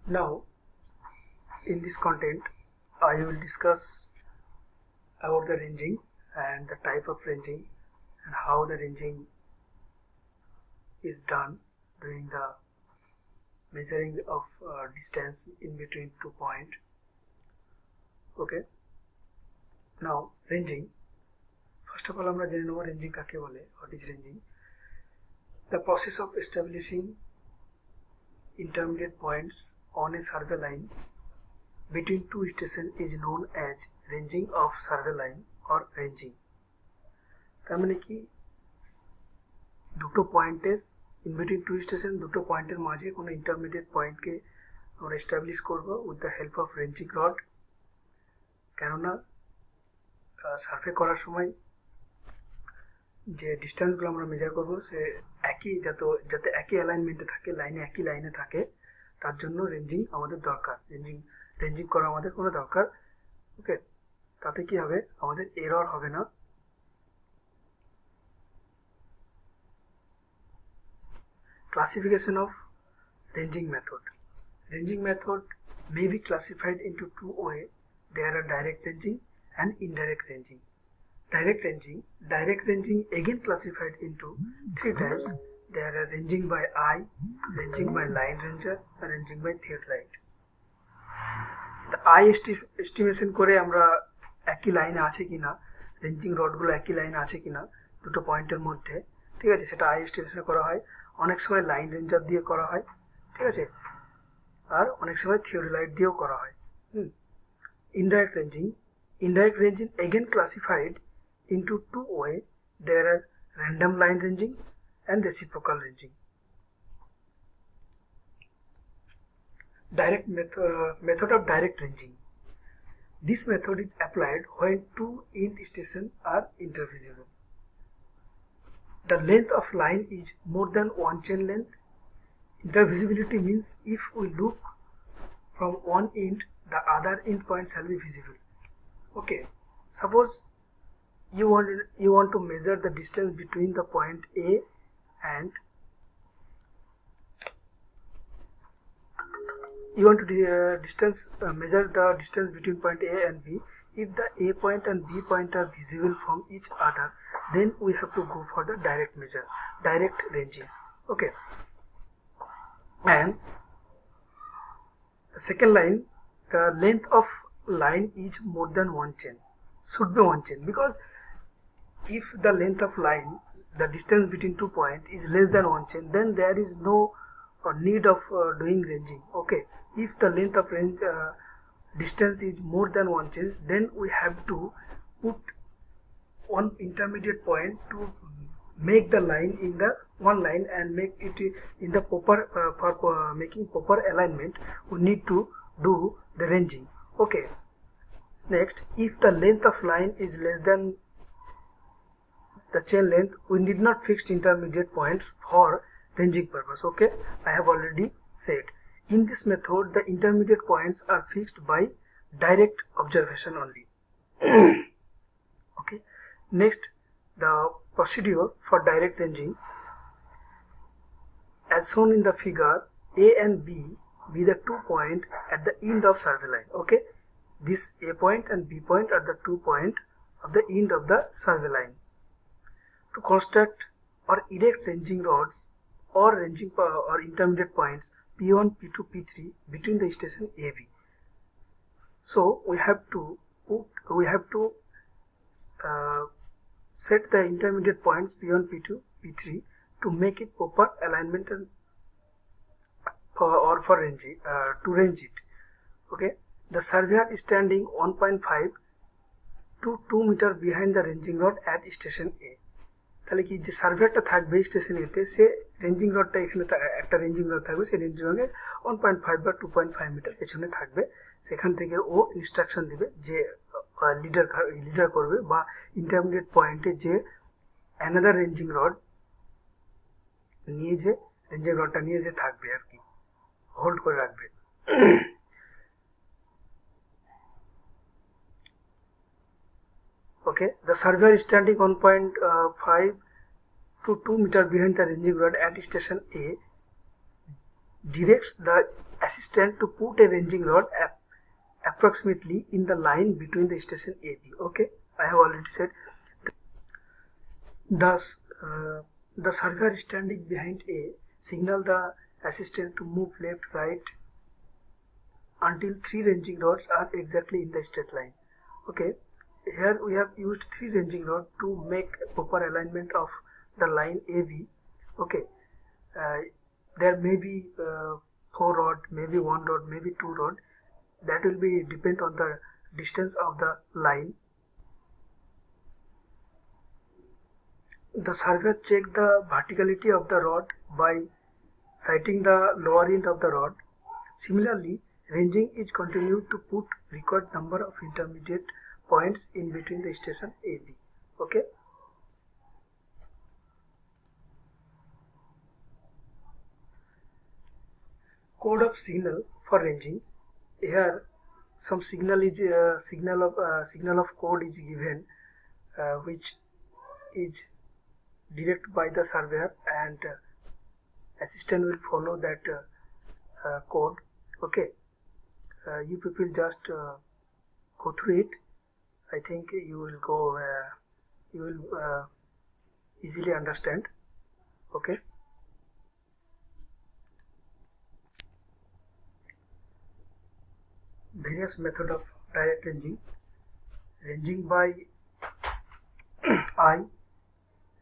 Now, in this content, I will discuss about the ranging and the type of ranging and how the ranging is done during the measuring of distance in between 2 points. Okay. Now, ranging. First of all, আমরা জেনে নেব ranging কাকে বলে. What is ranging? The process of establishing intermediate points on a survey line between two stations is known as ranging of survey line or ranging. তার মানে কি দুটো পয়েন্টের in between two স্টেশন দুটো পয়েন্টের মাঝে কোনো ইন্টারমিডিয়েট পয়েন্টকে আমরা এস্টাবলিশ করব with the help of ranging rod. কেননা সার্ভে করার সময় যে ডিস্টেন্সগুলো আমরা মেজার করব সে একই যাতে একই অ্যালাইনমেন্টে থাকে, একই লাইনে থাকে, তার জন্য রেঞ্জিং আমাদের দরকার। রেঞ্জিং করা আমাদের কোনো দরকার। ওকে, তাতে কি হবে, আমাদের এরর হবে না। Classification of ranging method. Ranging method may be classified into two ways. There are direct ranging and indirect ranging. Direct ranging again classified into three types. There are ranging by eye, ranging by line ranger, and ranging by theodolite. The eye estimation করে আমরা একই লাইনে আছে কিনা, ranging রডগুলো একই লাইনে আছে কিনা দুটো পয়েন্টের মধ্যে, ঠিক আছে, সেটা আই এস্টিমেশন করা হয়। অনেক সময় লাইন রেঞ্জার দিয়ে করা হয়, ঠিক আছে, আর অনেক সময় থিওরিলাইট দিয়েও করা হয়। Indirect ranging again classified into two ways. There are random line ranging and reciprocal ranging. Method of direct ranging. This method is applied when two end stations are intervisible. The length of line is more than one chain length. Intervisibility means if we look from one end, the other end point shall be visible. Okay, suppose you want to measure the distance between the point A and you want to measure the distance between point A and B. If the A point and B point are visible from each other, then we have to go for the direct ranging. Okay, and the second line, the length of line is more than one chain, should be one chain, because if the length of line, the distance between 2 points is less than one chain, then there is no need of doing ranging. Okay, if the length of distance is more than one chain, then we have to put one intermediate point to make the line in the one line and make it in the proper for making proper alignment, we need to do the ranging. Okay, next, if the length of line is less than the chain length, we need not fix intermediate points for ranging purpose. Okay, I have already said. In this method, the intermediate points are fixed by direct observation only. Okay, next, the procedure for direct ranging. As shown in the figure, A and B be the 2 points at the end of survey line. Okay, this A point and B point are the 2 points of the end of the survey line. To construct or erect ranging rods or intermediate points P1, P2, P3 between the station AB. So we have to set the intermediate points P1, P2, P3 to make it proper alignment and for ranging to range it. Okay, the surveyor is standing 1.5 to 2 meter behind the ranging rod at station A. তাহলে কি যে সার্ভেয়ারটা থাকবে station এতে, সে ranging রডটা এখানে একটা ranging rod থাকবে, সেই ranging রডে 1.5 বা 2.5 মিটার পেছনে থাকবে। সেখান থেকে ও ইনস্ট্রাকশন দিবে যে লিডার করবে বা ইন্টারমিডিয়েট পয়েন্টে যে অ্যানাদার রেঞ্জিং রডটা নিয়ে যে থাকবে আর কি, হোল্ড করে রাখবে। Okay, the surveyor is standing 1.5 to 2 meter behind the ranging rod at station A. directs the assistant to put a ranging rod approximately in the line between the station AB. Okay, I have already said. Thus, the surveyor standing behind A signal the assistant to move left, right until 3 ranging rods are exactly in the straight line. Okay, here we have used 3 ranging rods to make a proper alignment of the line AB. Okay, there may be 4 rod, maybe 1 rod, maybe 2 rod. That will be depend on the distance of the line. The surveyor check the verticality of the rod by sighting the lower end of the rod. Similarly, ranging is continued to put required number of intermediate points in between the station AB. Okay. Code of signal for ranging. Here, some signal of code is given, which is directed by the surveyor, and assistant will follow that code. Okay, you people just go through it. I think you will easily understand. Okay. Various method of direct ranging. Ranging by eye,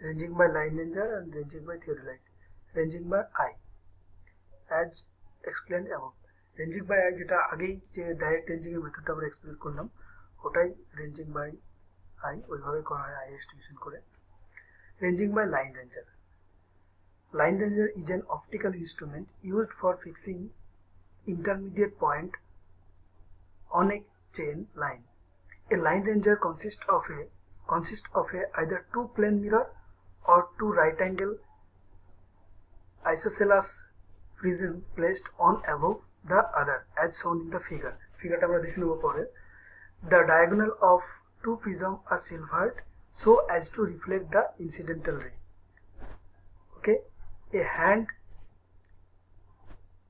ranging by line ranger, and ranging by theodolite. Ranging by eye, as explained above. Ranging by eye যেটা আগেই যে direct ranging এর মেথডটা আমরা explain করলাম, ওটাই ranging by I, ওইভাবে করা হয় আই এস্টিমেশন করে। Ranging by line ranger. Line ranger is an optical instrument used for fixing intermediate point on a chain line. A line ranger consists of either 2 plane mirror or 2 right angle isosceles prism placed one above the other, as shown in the figure. Figureটা আমরা দেখে নেব পরে. The diagonal of 2 prisms are silvered so as to reflect the incidental ray. Okay, a hand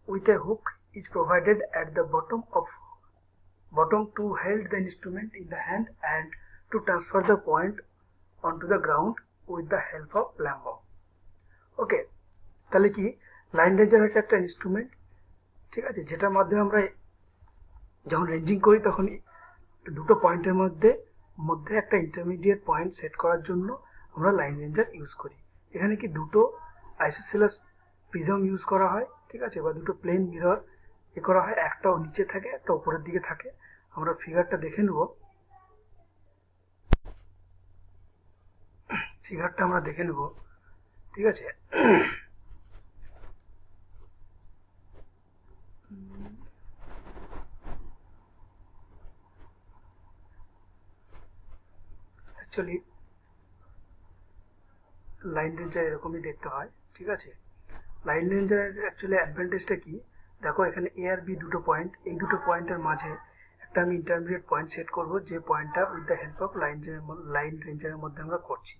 with a hook is provided at the bottom to hold the instrument in the hand and to transfer the point onto the ground with the help of lamp bulb. ওকে, তাহলে কি line ranger হচ্ছে একটা instrument, ঠিক আছে, যেটার মাধ্যমে আমরা যখন রেঞ্জিং করি তখন দুটো পয়েন্টের মধ্যে একটা ইন্টারমিডিয়েট পয়েন্ট সেট করার জন্য আমরা লাইন রেঞ্জার ইউজ করি। এখানে কি দুটো আইসোসেলাস প্রিজম ইউজ করা হয়, ঠিক আছে, বা দুটো প্লেন মিরর এ করা হয়, একটা নিচে থাকে একটা উপরের দিকে থাকে। আমরা ফিগারটা দেখে নেব, ঠিক আছে। অ্যাকচুয়ালি লাইন রেঞ্জার এরকমই দেখতে হয়, ঠিক আছে। লাইন রেঞ্জারের অ্যাকচুয়ালি অ্যাডভান্টেজটা কি দেখো, এখানে এ আর বি দুটো পয়েন্ট, এই দুটো পয়েন্টের মাঝে একটা আমি ইন্টারমিডিয়েট পয়েন্ট সেট করব, যে পয়েন্টটা with the help of line রেঞ্জারের মধ্যে আমরা করছি,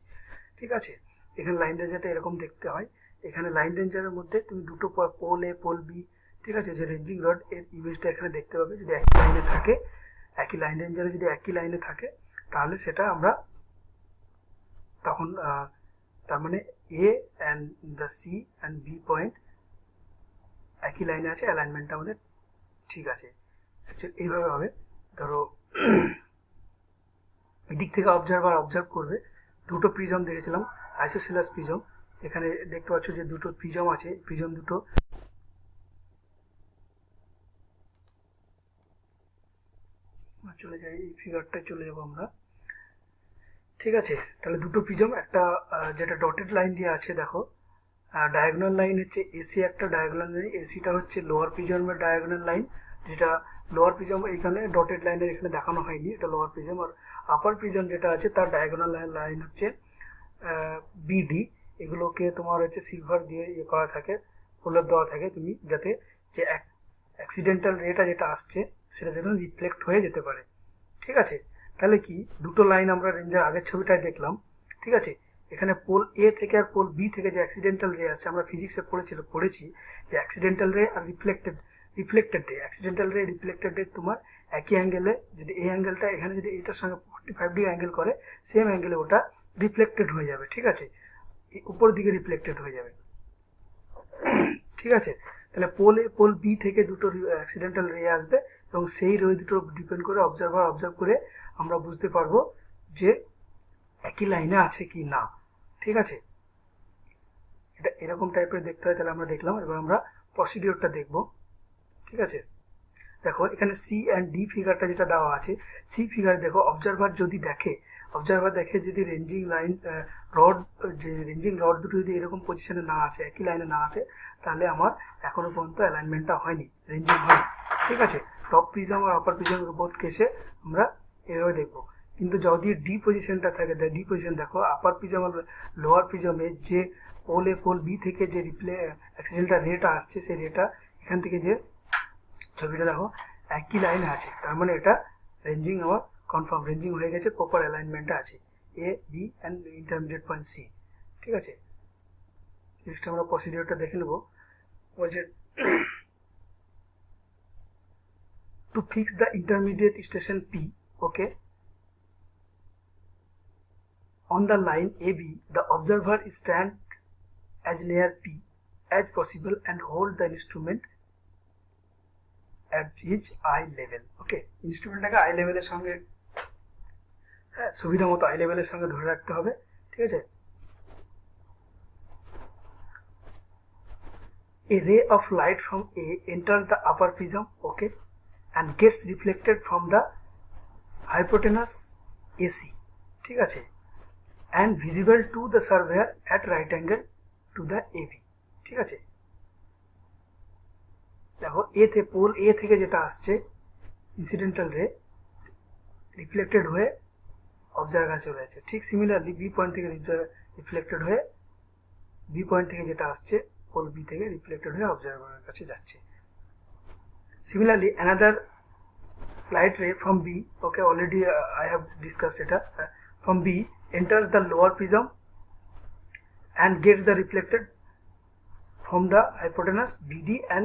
ঠিক আছে। এখানে লাইন রেঞ্জারটা এরকম দেখতে হয়। এখানে লাইন রেঞ্জারের মধ্যে তুমি দুটো পোল এ পোল বি, ঠিক আছে, যে রেঞ্জিং রড এর ইমেজটা এখানে দেখতে পাবে। যদি একই লাইনে থাকে, একই লাইন রেঞ্জারে যদি একই লাইনে থাকে, তাহলে সেটা আমরা তখন তার মানে A and the C and B point একই লাইনে আছে, অ্যালাইনমেন্টটা আমাদের ঠিক আছে। অ্যাকচুয়ালি এইভাবে হবে, ধরো এদিক থেকে অবজার্ভ করবে, দুটো প্রিজম দেখেছিলাম আইসোসেলাস প্রিজম, এখানে দেখতে পাচ্ছ যে দুটো প্রিজম আছে, প্রিজম দুটো চলে যাই, এই ফিগারটায় চলে যাবো আমরা, ঠিক আছে। তাহলে দুটো প্রিজম, একটা যেটা ডটেড লাইন দিয়ে আছে দেখো, ডায়াগোনাল লাইন হচ্ছে এসি, একটা ডায়াগোনাল লাইন, এসিটা হচ্ছে লোয়ার প্রিজমের ডায়াগোনাল লাইন, যেটা লোয়ার প্রিজম এখানে ডটেড লাইনের এখানে দেখানো হয়নি, এটা লোয়ার প্রিজম। আর আপার প্রিজম যেটা আছে তার ডায়াগোনাল লাইন হচ্ছে বিডি। এগুলোকে তোমার হচ্ছে সিলভার দিয়ে ইয়ে করা থাকে, প্রলেপ দেওয়া থাকে, তুমি যাতে যে অ্যাক্সিডেন্টাল রেটা যেটা আসছে সেটা যেন রিফ্লেক্ট হয়ে যেতে পারে, ঠিক আছে। তাহলে কি দুটো লাইন আমরা রেঞ্জার আগের ছবিটায় দেখলাম, ঠিক আছে। এখানে পোল এ থেকে আর পোল বি থেকে যে অ্যাক্সিডেন্টাল রে আসছে, আমরা ফিজিক্সে পড়েছি যে অ্যাক্সিডেন্টাল রে আর রিফ্লেক্টেড রে, অ্যাক্সিডেন্টাল রে রিফ্লেক্টেড রে তোমার একই অ্যাঙ্গেলে, যদি এই অ্যাঙ্গেলটা এখানে যদি এটার সঙ্গে 45 ডিগ্রি অ্যাঙ্গেল করে, সেম অ্যাঙ্গেলে ওটা রিফ্লেক্টেড হয়ে যাবে, ঠিক আছে, উপর দিকে রিফ্লেক্টেড হয়ে যাবে, ঠিক আছে। তাহলে পোল বি থেকে দুটো অ্যাক্সিডেন্টাল রে আসবে এবং সেই রে দুটো ডিপেন্ড করে অবজার্ভ করে আমরা বুঝতে পারবো যে একই লাইনে আছে কি না, ঠিক আছে। এটা এরকম টাইপের দেখতে হয়, তাহলে আমরা দেখলাম। এবার আমরা প্রসিডিওরটা দেখব, ঠিক আছে। দেখো এখানে সি অ্যান্ড ডি ফিগারটা যেটা দেওয়া আছে, সি ফিগার দেখো অবজারভার দেখে যদি রেঞ্জিং রড দুটো যদি এরকম পজিশনে না আসে, একই লাইনে না আসে, তাহলে আমার এখনো পর্যন্ত অ্যালাইনমেন্টটা হয়নি, রেঞ্জিং হয়নি, ঠিক আছে। টপ প্রিজম আর আপার প্রিজম বোথ কেসে আমরা এভাবে দেখবো। কিন্তু যদি ডি পজিশনটা থাকে, ডি পজিশন দেখো আপার প্রিজম আর লোয়ার প্রিজমে যে পোল বি থেকে যে অ্যাক্সিডেন্টাল রেটা আসছে, সেই রেটা এখান থেকে যে ছবিটা দেখো একই লাইনে আছে, তার মানে এটা রেঞ্জিং আমার কনফার্ম, রেঞ্জিং হয়ে গেছে, প্রপার অ্যালাইনমেন্টে আছে A B and intermediate point C, ঠিক আছে। নেক্সট আমরা প্রসিডিওরটা দেখে নেব। বলছে to fix the intermediate station P, okay, on the line AB, the observer stand as near P as possible and hold the instrument at his eye level, okay, ইনস্ট্রুমেন্টটাকে eye লেভেলের সঙ্গে, হ্যাঁ, সুবিধা মতো আই লেভেলের সঙ্গে ধরে রাখতে হবে, ঠিক আছে। A ray of light from A enters the upper prism, okay, and gets reflected from the hypotenuse AC, ঠিক আছে, and visible to the surveyor at right angle to the AB, ঠিক আছে। দেখো পোল এ থেকে যেটা আসছে ইনসিডেন্টাল রে reflected হয়ে অবজার্ভার কাছে চলে যাচ্ছে, ঠিক সিমিলারলি বি পয়েন্ট থেকে রিফ্লেক্টেড হয়ে বি পয়েন্ট থেকে যেটা আসছে পোল বি থেকে রিফ্লেক্টেড হয়ে অবজার্ভারের কাছে যাচ্ছে। Similarly another light ray from B, okay, already I have discussed it, from B enters the lower prism and gets the reflected from the hypotenuse BD and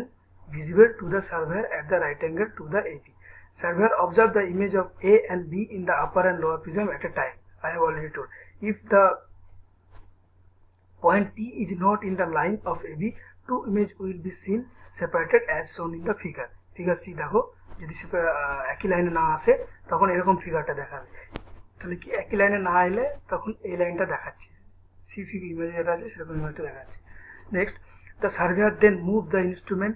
visible to the surveyor at the right angle to the AB. Surveyor observe the image of A and B in the upper and lower prism at a time. I have already told. If the point P is not in the line of AB, two images will be seen separated as shown in the figure. Figure C দেখো, যদি একই লাইনে না আসে তখন এরকম ফিগারটা দেখাবে, তাহলে কি একই লাইনে না এলে তখন এই লাইনটা দেখাচ্ছে, সি ফিগার ইমেজ যেটা আছে সেরকম ইমেজটা দেখাচ্ছে। Next, the surveyor then move the instrument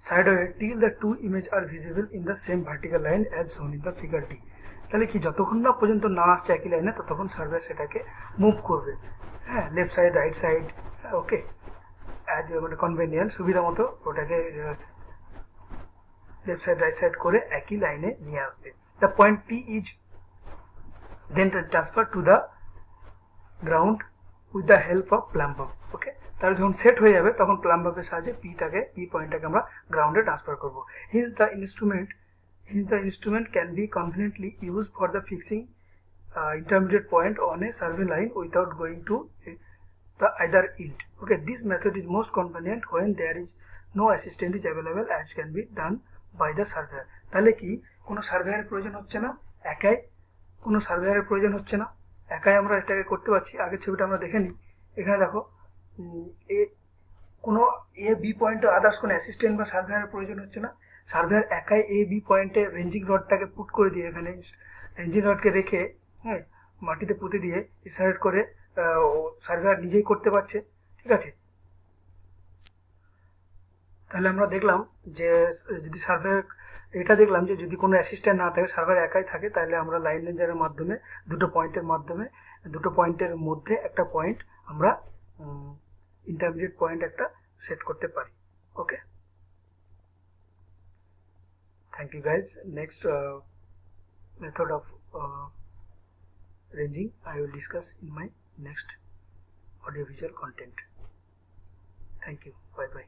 sideway till the two image are visible in the same vertical line as shown in the figure D. তাহলে কি যতক্ষণ না পর্যন্ত না আসছে একই লাইনে ততক্ষণ সার্ভেয়ার সেটাকে মুভ করবে, হ্যাঁ, লেফট সাইড রাইট সাইড, ওকে, অ্যাজ মানে কনভেনিয়েন্ট, সুবিধা মতো ওটাকে লেফট সাইড রাইট সাইড করে একই লাইনে নিয়ে আসবে। The point P is then transfer to the ground with the help of plumber, okay. তাহলে যখন সেট হয়ে যাবে তখন প্লাম্বারের সাহায্যে পি পয়েন্টটাকে আমরা গ্রাউন্ডে ট্রান্সফার করবো। His the instrument can be কনভিনিয়েন্টলি use for the fixing intermediate point on a survey line without going to the either end, okay. This method is most convenient when there is no assistant is available as can be done by the surveyor. তাহলে কি কোনো সার্ভেয়ারের প্রয়োজন হচ্ছে না, একাই আমরা এটাকে করতে পারছি। আগের ছবিটা আমরা দেখে নিই, এখানে দেখো কোনো এ বি পয়েন্টে আদার্স কোনো অ্যাসিস্ট্যান্ট বা সার্ভেয়ারের প্রয়োজন হচ্ছে না, সার্ভেয়ার একাই এ বি পয়েন্টে রেঞ্জিং রডটাকে পুট করে দিয়ে, এখানে রেঞ্জিং রডকে রেখে, হ্যাঁ, মাটিতে পুঁতে দিয়ে ডিসাইড করে সার্ভেয়ার নিজেই করতে পারছে, ঠিক আছে। তাহলে আমরা দেখলাম যে যদি এটা দেখলাম যে যদি কোনো অ্যাসিস্ট্যান্ট না থাকে, সার্ভেয়ার একাই থাকে, তাহলে আমরা লাইন রেঞ্জারের মাধ্যমে দুটো পয়েন্টের মধ্যে একটা পয়েন্ট আমরা ইন্টারমিডিয়েট পয়েন্ট একটা সেট করতে পারি, okay. Thank you guys. Next method of ranging I will discuss in my next audiovisual content. Thank you. Bye bye.